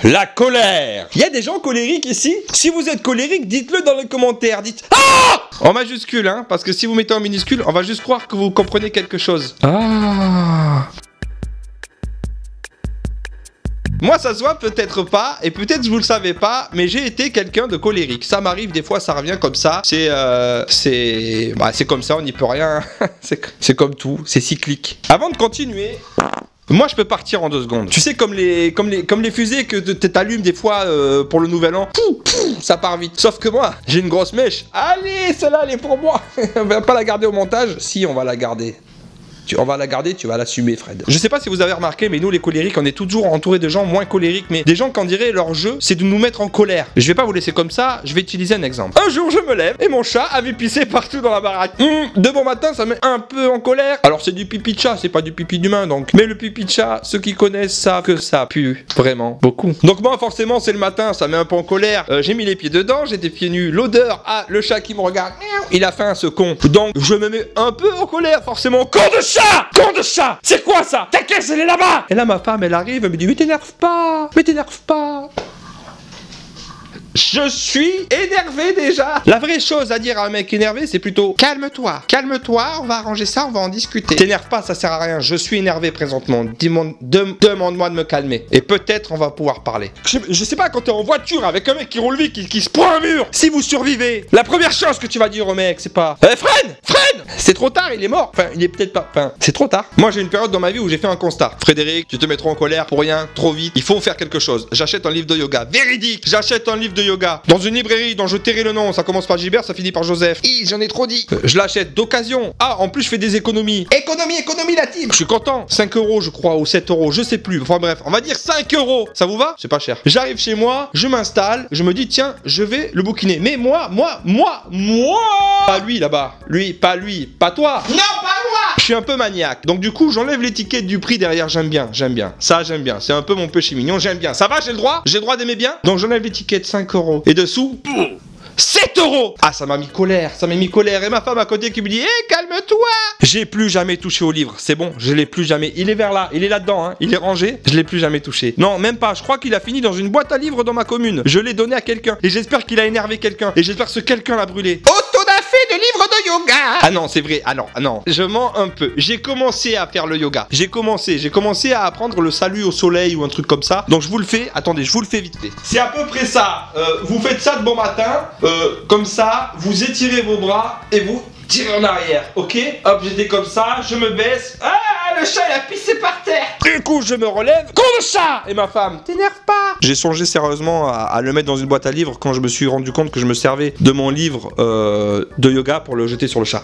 La colère. Il y a des gens colériques ici? Si vous êtes colérique, dites-le dans les commentaires. Dites ah en majuscule, hein, parce que si vous mettez en minuscule, on va juste croire que vous comprenez quelque chose. Ah. Moi, ça se voit peut-être pas, et peut-être je vous le savez pas, mais j'ai été quelqu'un de colérique. Ça m'arrive, des fois, ça revient comme ça. C'est comme ça, on n'y peut rien. C'est comme tout, c'est cyclique. Avant de continuer... Moi, je peux partir en 2 secondes. Tu sais, comme les fusées que t'allumes des fois pour le nouvel an. Ça part vite. Sauf que moi, j'ai une grosse mèche. Allez, celle-là, elle est pour moi. On va pas la garder au montage. Si, on va la garder. On va la garder, tu vas l'assumer, Fred. Je sais pas si vous avez remarqué, mais nous, les colériques, on est toujours entourés de gens moins colériques, mais des gens qu'on dirait leur jeu, c'est de nous mettre en colère. Je vais pas vous laisser comme ça, je vais utiliser un exemple. Un jour, je me lève et mon chat avait pissé partout dans la baraque. De bon matin, ça me met un peu en colère. Alors, c'est du pipi de chat, c'est pas du pipi d'humain, donc. Mais le pipi de chat, ceux qui connaissent savent que ça pue vraiment beaucoup. Donc, moi, forcément, c'est le matin, ça met un peu en colère. J'ai mis les pieds dedans, j'étais pieds nus. L'odeur, le chat qui me regarde, il a faim, ce con. Donc, je me mets un peu en colère, forcément. Con de chat! Con de chat! C'est quoi ça? Ta caisse, elle est là-bas! Et là, ma femme, elle arrive, elle me dit, mais t'énerve pas! Mais t'énerve pas! Je suis énervé déjà. La vraie chose à dire à un mec énervé, c'est plutôt calme-toi, calme-toi, on va arranger ça, on va en discuter. T'énerve pas, ça sert à rien. Je suis énervé présentement. Demande-moi de me calmer. Et peut-être on va pouvoir parler. Je sais pas, quand t'es en voiture avec un mec qui roule vite, qui se prend un mur, si vous survivez, la première chose que tu vas dire au mec, c'est pas Fred! C'est trop tard, il est mort. Enfin, il est peut-être pas. Enfin, c'est trop tard. Moi, j'ai une période dans ma vie où j'ai fait un constat. Frédéric, tu te mets trop en colère pour rien, trop vite. Il faut faire quelque chose. J'achète un livre de yoga. Véridique! J'achète un livre de yoga dans une librairie dont je tairai le nom. Ça commence par Gilbert, ça finit par Joseph. J'en ai trop dit. Je l'achète d'occasion. Ah, en plus, je fais des économies. Économie la team. Je suis content. 5 € je crois, ou 7 €, je sais plus. Enfin bref, on va dire 5 €. Ça vous va? C'est pas cher. J'arrive chez moi, je m'installe, je me dis tiens, je vais le bouquiner. Mais moi. Pas lui là-bas. Lui, pas toi. Non, pas moi. Je suis un peu maniaque. Donc du coup, j'enlève l'étiquette du prix derrière. J'aime bien. Ça, j'aime bien. C'est un peu mon péché mignon. J'aime bien. Ça va, j'ai le droit d'aimer bien. Donc j'enlève l'étiquette 5 €. Et dessous, 7 €. Ah, ça m'a mis colère. Et ma femme à côté qui me dit calme-toi. J'ai plus jamais touché au livre. C'est bon, je l'ai plus jamais. Il est vers là. Il est là-dedans, hein. Il est rangé. Je l'ai plus jamais touché. Non, même pas. Je crois qu'il a fini dans une boîte à livres dans ma commune. Je l'ai donné à quelqu'un. Et j'espère qu'il a énervé quelqu'un. Et j'espère que ce quelqu'un l'a brûlé. Autodafé de livres de yoga. Ah non, c'est vrai. Ah non. Je mens un peu. J'ai commencé à faire le yoga. J'ai commencé à apprendre le salut au soleil ou un truc comme ça. Donc je vous le fais. Attendez, je vous le fais vite fait. C'est à peu près ça. Vous faites ça de bon matin. Comme ça, vous étirez vos bras et vous tirez en arrière, ok? Hop, j'étais comme ça, je me baisse. Ah, le chat, il a pissé par terre. Du coup, je me relève. Con de chat! Et ma femme, t'énerve pas. J'ai songé sérieusement à le mettre dans une boîte à livres quand je me suis rendu compte que je me servais de mon livre de yoga pour le jeter sur le chat.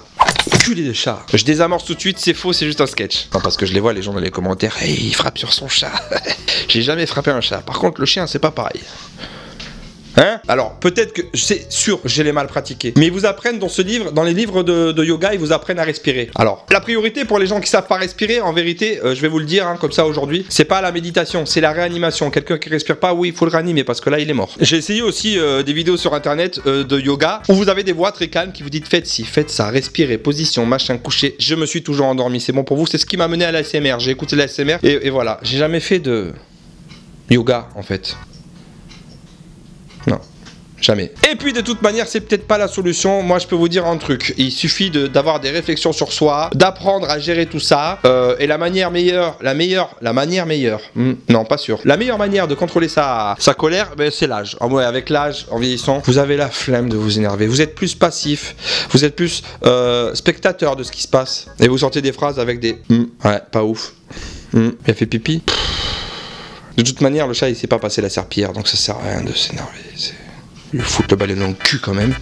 Culé de chat. Je désamorce tout de suite, c'est faux, c'est juste un sketch. Non, parce que je les vois, les gens dans les commentaires, hey, il frappe sur son chat. J'ai jamais frappé un chat. Par contre, le chien, c'est pas pareil. Hein? Alors, peut-être que, c'est sûr, je l'ai mal pratiqué. Mais ils vous apprennent dans ce livre, dans les livres de yoga, ils vous apprennent à respirer. Alors, la priorité pour les gens qui savent pas respirer, en vérité, je vais vous le dire, hein, comme ça aujourd'hui, c'est pas la méditation, c'est la réanimation. Quelqu'un qui respire pas, oui, il faut le réanimer parce que là, il est mort. J'ai essayé aussi des vidéos sur internet de yoga où vous avez des voix très calmes qui vous disent faites ci, faites ça, respirez, position, machin, coucher. Je me suis toujours endormi, c'est bon pour vous, c'est ce qui m'a mené à l'ASMR. J'ai écouté l'ASMR et voilà, j'ai jamais fait de yoga en fait. Non, jamais. Et puis de toute manière, c'est peut-être pas la solution. Moi, je peux vous dire un truc. Il suffit d'avoir des réflexions sur soi, d'apprendre à gérer tout ça. Et la manière meilleure, non, pas sûr. La meilleure manière de contrôler sa colère, ben, c'est l'âge. Ouais, avec l'âge, en vieillissant, vous avez la flemme de vous énerver. Vous êtes plus passif, vous êtes plus spectateur de ce qui se passe. Et vous sortez des phrases avec des ouais, pas ouf. Il a fait pipi. De toute manière, le chat il sait pas passer la serpillière, donc ça sert à rien de s'énerver. Lui foutre le balai dans le cul quand même.